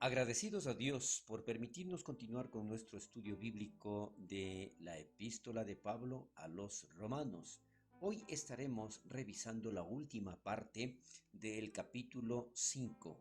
Agradecidos a Dios por permitirnos continuar con nuestro estudio bíblico de la epístola de Pablo a los romanos. Hoy estaremos revisando la última parte del capítulo 5,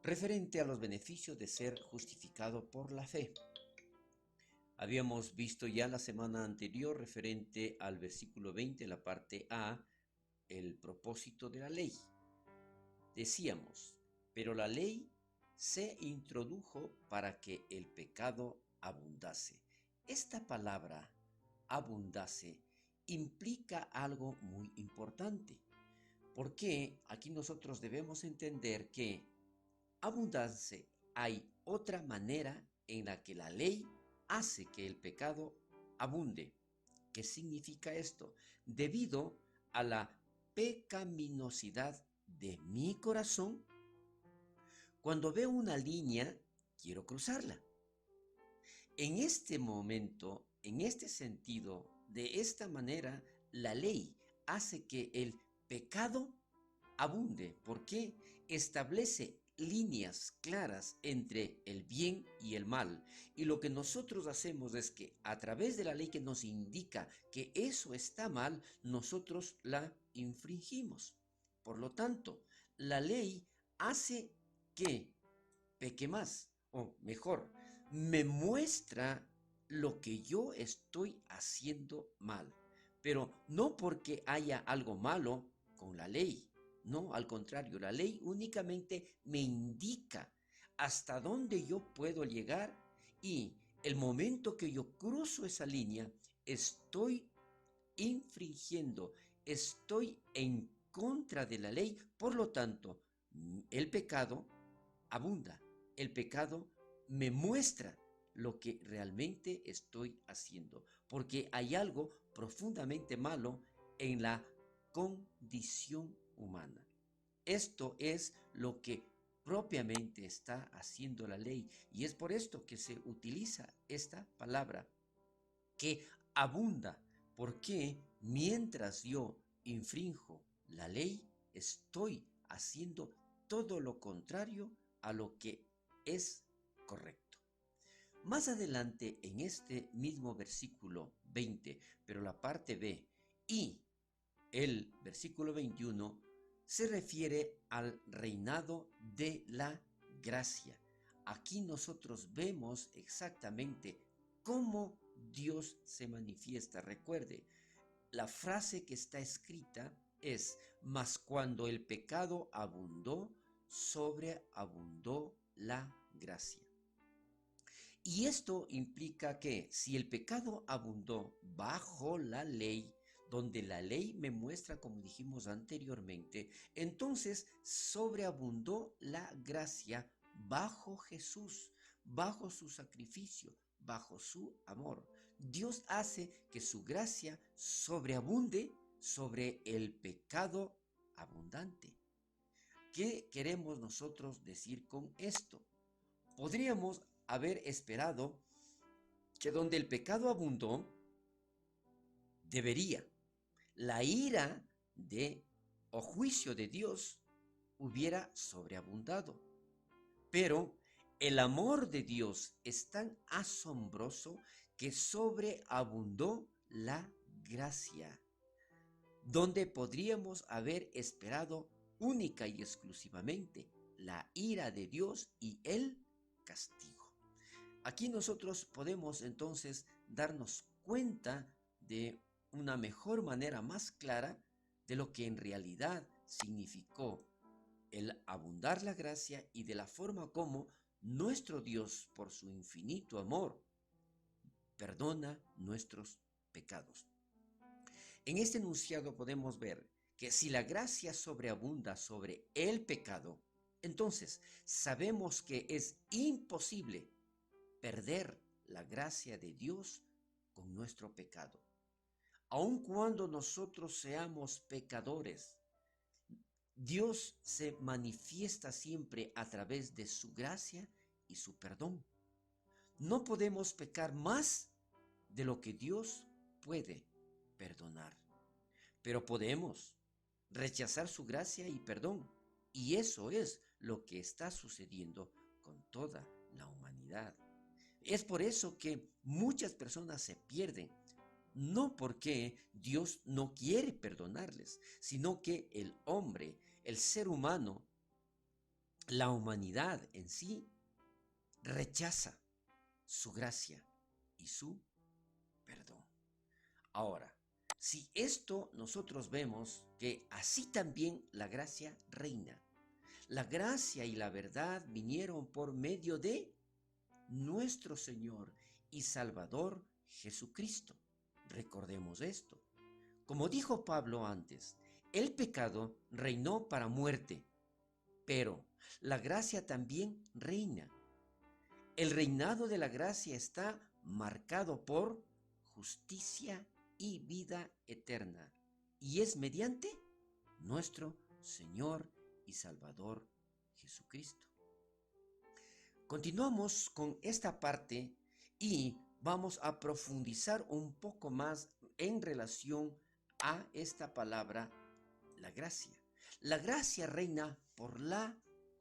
referente a los beneficios de ser justificado por la fe. Habíamos visto ya la semana anterior referente al versículo 20, la parte A, el propósito de la ley. Decíamos, pero la ley se introdujo para que el pecado abundase. Esta palabra, abundase, implica algo muy importante, porque aquí nosotros debemos entender que abundase hay otra manera en la que la ley hace que el pecado abunde. ¿Qué significa esto? Debido a la pecaminosidad de mi corazón, cuando veo una línea, quiero cruzarla. En este momento, en este sentido, de esta manera, la ley hace que el pecado abunde. ¿Por qué? Establece líneas claras entre el bien y el mal. Y lo que nosotros hacemos es que a través de la ley que nos indica que eso está mal, nosotros la infringimos. Por lo tanto, la ley hace que peque más, o mejor, me muestra lo que yo estoy haciendo mal. Pero no porque haya algo malo con la ley, no, al contrario, la ley únicamente me indica hasta dónde yo puedo llegar y el momento que yo cruzo esa línea, estoy infringiendo, estoy en contra de la ley, por lo tanto, el pecado abunda. El pecado me muestra lo que realmente estoy haciendo, porque hay algo profundamente malo en la condición humana. Esto es lo que propiamente está haciendo la ley y es por esto que se utiliza esta palabra que abunda, porque mientras yo infrinjo la ley, estoy haciendo todo lo contrario a lo que es correcto. Más adelante en este mismo versículo 20, pero la parte B y el versículo 21 se refiere al reinado de la gracia. Aquí nosotros vemos exactamente cómo Dios se manifiesta. Recuerde, la frase que está escrita es: mas cuando el pecado abundó, sobreabundó la gracia. Y esto implica que si el pecado abundó bajo la ley, donde la ley me muestra, como dijimos anteriormente, entonces sobreabundó la gracia bajo Jesús, bajo su sacrificio, bajo su amor. Dios hace que su gracia sobreabunde sobre el pecado abundante. ¿Qué queremos nosotros decir con esto? Podríamos haber esperado que donde el pecado abundó, debería la ira de o juicio de Dios hubiera sobreabundado. Pero el amor de Dios es tan asombroso que sobreabundó la gracia, donde podríamos haber esperado única y exclusivamente la ira de Dios y el castigo. Aquí nosotros podemos entonces darnos cuenta de una mejor manera más clara de lo que en realidad significó el abundar la gracia y de la forma como nuestro Dios, por su infinito amor, perdona nuestros pecados. En este enunciado podemos ver que si la gracia sobreabunda sobre el pecado, entonces sabemos que es imposible perder la gracia de Dios con nuestro pecado. Aun cuando nosotros seamos pecadores, Dios se manifiesta siempre a través de su gracia y su perdón. No podemos pecar más de lo que Dios puede perdonar, pero podemos rechazar su gracia y perdón. Y eso es lo que está sucediendo con toda la humanidad. Es por eso que muchas personas se pierden, no porque Dios no quiere perdonarles, sino que el hombre, el ser humano, la humanidad en sí, rechaza su gracia y su perdón. Ahora, si esto nosotros vemos que así también la gracia reina. La gracia y la verdad vinieron por medio de nuestro Señor y Salvador Jesucristo. Recordemos esto. Como dijo Pablo antes, el pecado reinó para muerte, pero la gracia también reina. El reinado de la gracia está marcado por justicia y vida eterna, y es mediante nuestro Señor y Salvador Jesucristo. Continuamos con esta parte y vamos a profundizar un poco más en relación a esta palabra, la gracia. La gracia reina por la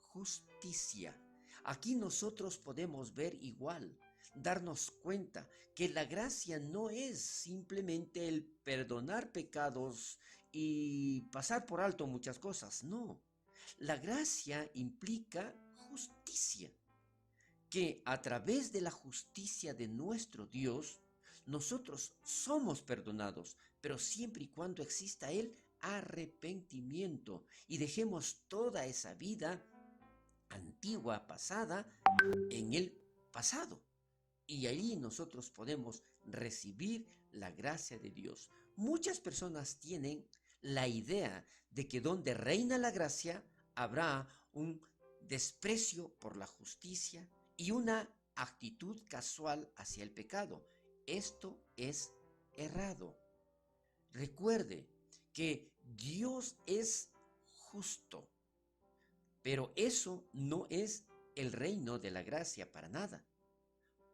justicia. Aquí nosotros podemos ver igual, darnos cuenta que la gracia no es simplemente el perdonar pecados y pasar por alto muchas cosas, no. La gracia implica justicia, que a través de la justicia de nuestro Dios, nosotros somos perdonados, pero siempre y cuando exista el arrepentimiento y dejemos toda esa vida antigua, pasada, en el pasado. Y ahí nosotros podemos recibir la gracia de Dios. Muchas personas tienen la idea de que donde reina la gracia habrá un desprecio por la justicia y una actitud casual hacia el pecado. Esto es errado. Recuerde que Dios es justo, pero eso no es el reino de la gracia para nada.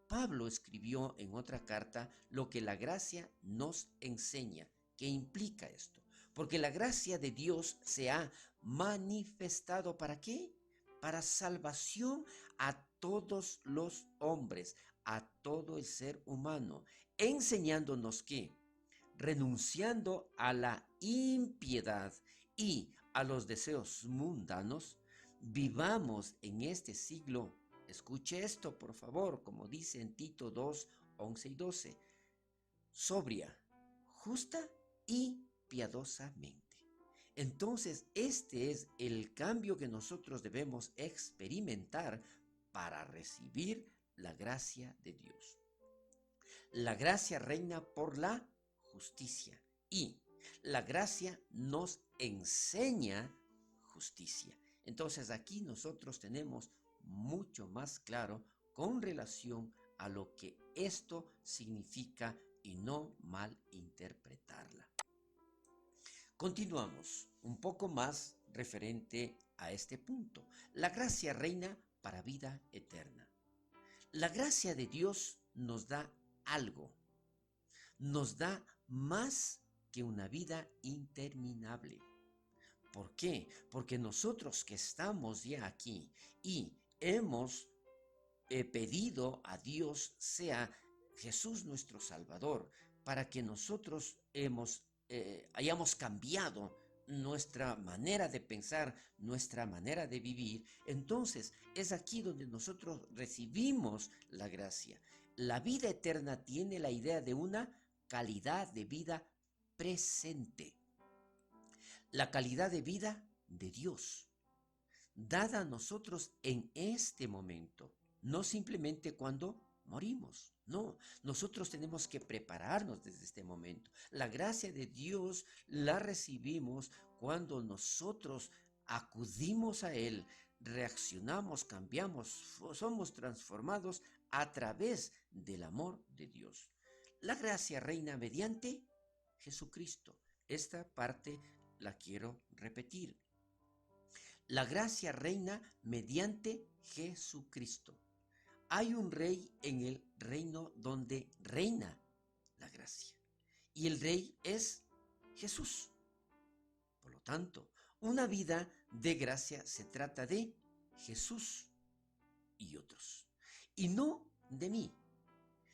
Pablo escribió en otra carta lo que la gracia nos enseña. ¿Qué implica esto? Porque la gracia de Dios se ha manifestado ¿para qué? Para salvación a todos los hombres, a todo el ser humano, enseñándonos que, renunciando a la impiedad y a los deseos mundanos, vivamos en este siglo. Escuche esto, por favor, como dice en Tito 2, 11 y 12. Sobria, justa y piadosamente. Entonces, este es el cambio que nosotros debemos experimentar para recibir la gracia de Dios. La gracia reina por la justicia y la gracia nos enseña justicia. Entonces aquí nosotros tenemos mucho más claro con relación a lo que esto significa y no malinterpretarla. Continuamos un poco más referente a este punto. La gracia reina para vida eterna. La gracia de Dios nos da algo, nos da más que una vida interminable. ¿Por qué? Porque nosotros que estamos ya aquí y hemos pedido a Dios sea Jesús nuestro Salvador, para que nosotros hayamos cambiado nuestra manera de pensar, nuestra manera de vivir, entonces es aquí donde nosotros recibimos la gracia. La vida eterna tiene la idea de una calidad de vida presente, la calidad de vida de Dios, dada a nosotros en este momento, no simplemente cuando morimos. No, nosotros tenemos que prepararnos desde este momento. La gracia de Dios la recibimos cuando nosotros acudimos a Él, reaccionamos, cambiamos, somos transformados a través del amor de Dios. La gracia reina mediante Jesucristo. Esta parte la quiero repetir. La gracia reina mediante Jesucristo. Hay un rey en el reino donde reina la gracia. Y el rey es Jesús. Por lo tanto, una vida de gracia se trata de Jesús. y otros. Y no de mí.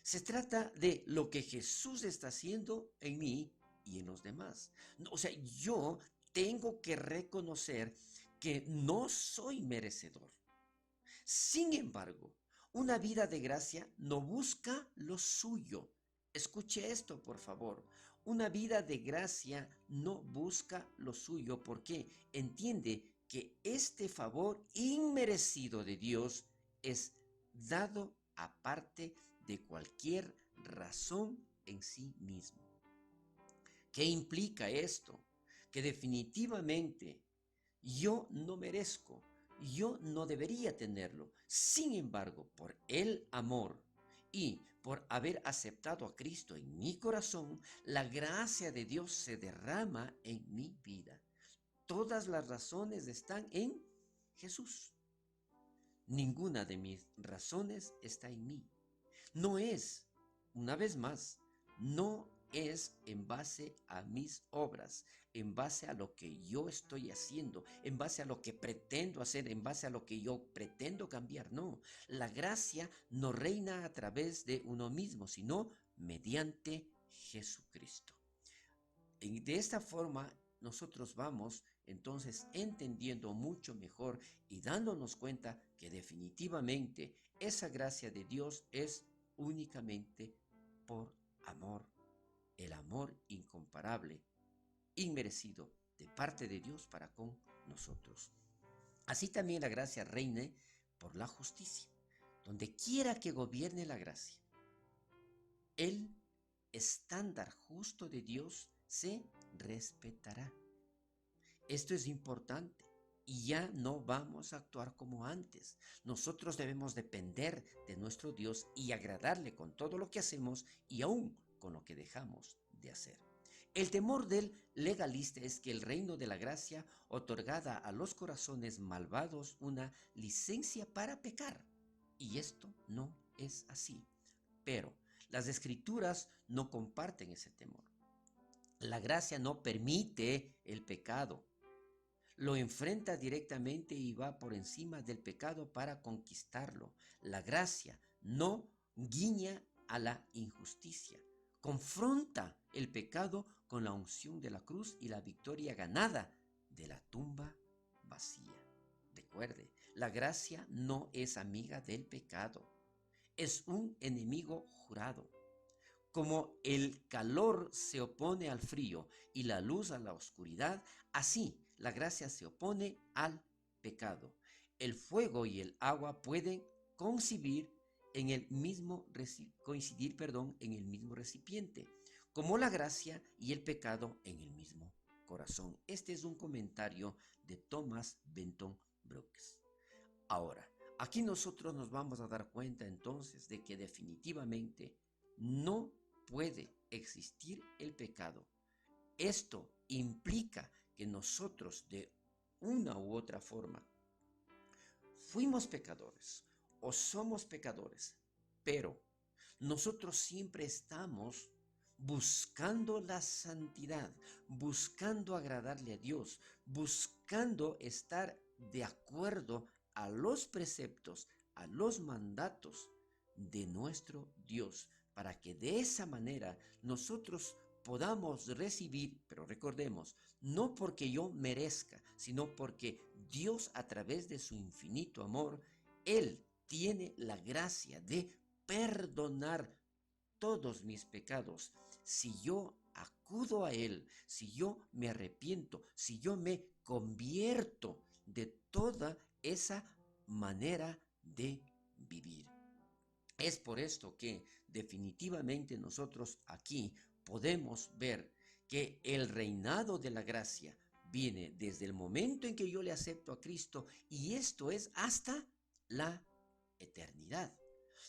Se trata de lo que Jesús está haciendo en mí y en los demás. O sea, yo tengo que reconocer que no soy merecedor. Sin embargo, una vida de gracia no busca lo suyo. Escuche esto, por favor. Una vida de gracia no busca lo suyo porque entiende que este favor inmerecido de Dios es dado aparte de cualquier razón en sí mismo. ¿Qué implica esto? Que definitivamente yo no merezco, yo no debería tenerlo. Sin embargo, por el amor y por haber aceptado a Cristo en mi corazón, la gracia de Dios se derrama en mi vida. Todas las razones están en Jesús. Ninguna de mis razones está en mí. No es, una vez más, no es en base a mis obras, en base a lo que yo estoy haciendo, en base a lo que pretendo hacer, en base a lo que yo pretendo cambiar. No, la gracia no reina a través de uno mismo, sino mediante Jesucristo. Y de esta forma nosotros vamos entonces entendiendo mucho mejor y dándonos cuenta que definitivamente esa gracia de Dios es únicamente por amor, el amor incomparable, inmerecido de parte de Dios para con nosotros. Así también la gracia reine por la justicia. Donde quiera que gobierne la gracia, el estándar justo de Dios se respetará. Esto es importante y ya no vamos a actuar como antes. Nosotros debemos depender de nuestro Dios y agradarle con todo lo que hacemos y aún con lo que dejamos de hacer. El temor del legalista es que el reino de la gracia otorgada a los corazones malvados una licencia para pecar. Y esto no es así. Pero las escrituras no comparten ese temor. La gracia no permite el pecado. Lo enfrenta directamente y va por encima del pecado para conquistarlo. La gracia no guiña a la injusticia. Confronta el pecado con la unción de la cruz y la victoria ganada de la tumba vacía. Recuerde, la gracia no es amiga del pecado. Es un enemigo jurado. Como el calor se opone al frío y la luz a la oscuridad, así la gracia se opone al pecado. El fuego y el agua pueden coincidir en el mismo recipiente, como la gracia y el pecado en el mismo corazón. Este es un comentario de Thomas Benton Brooks. Ahora, aquí nosotros nos vamos a dar cuenta entonces de que definitivamente no puede existir el pecado. Esto implica que nosotros de una u otra forma fuimos pecadores o somos pecadores, pero nosotros siempre estamos buscando la santidad, buscando agradarle a Dios, buscando estar de acuerdo a los preceptos, a los mandatos de nuestro Dios, para que de esa manera nosotros podamos recibir, pero recordemos, no porque yo merezca, sino porque Dios a través de su infinito amor, Él tiene la gracia de perdonar todos mis pecados. Si yo acudo a Él, si yo me arrepiento, si yo me convierto de toda esa manera de vivir. Es por esto que definitivamente nosotros aquí podemos ver que el reinado de la gracia viene desde el momento en que yo le acepto a Cristo y esto es hasta la eternidad.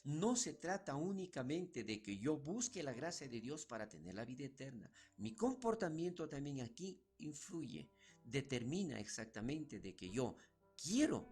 No se trata únicamente de que yo busque la gracia de Dios para tener la vida eterna. Mi comportamiento también aquí influye, determina exactamente de que yo quiero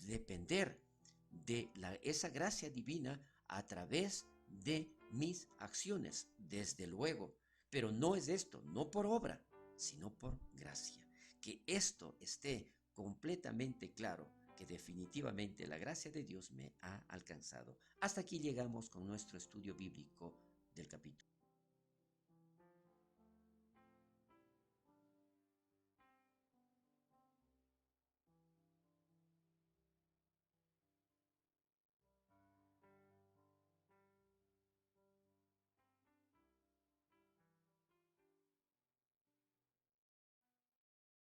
depender de esa gracia divina a través de mis acciones, desde luego. Pero no es esto, no por obra, sino por gracia. Que esto esté completamente claro. que definitivamente la gracia de Dios me ha alcanzado. Hasta aquí llegamos con nuestro estudio bíblico del capítulo.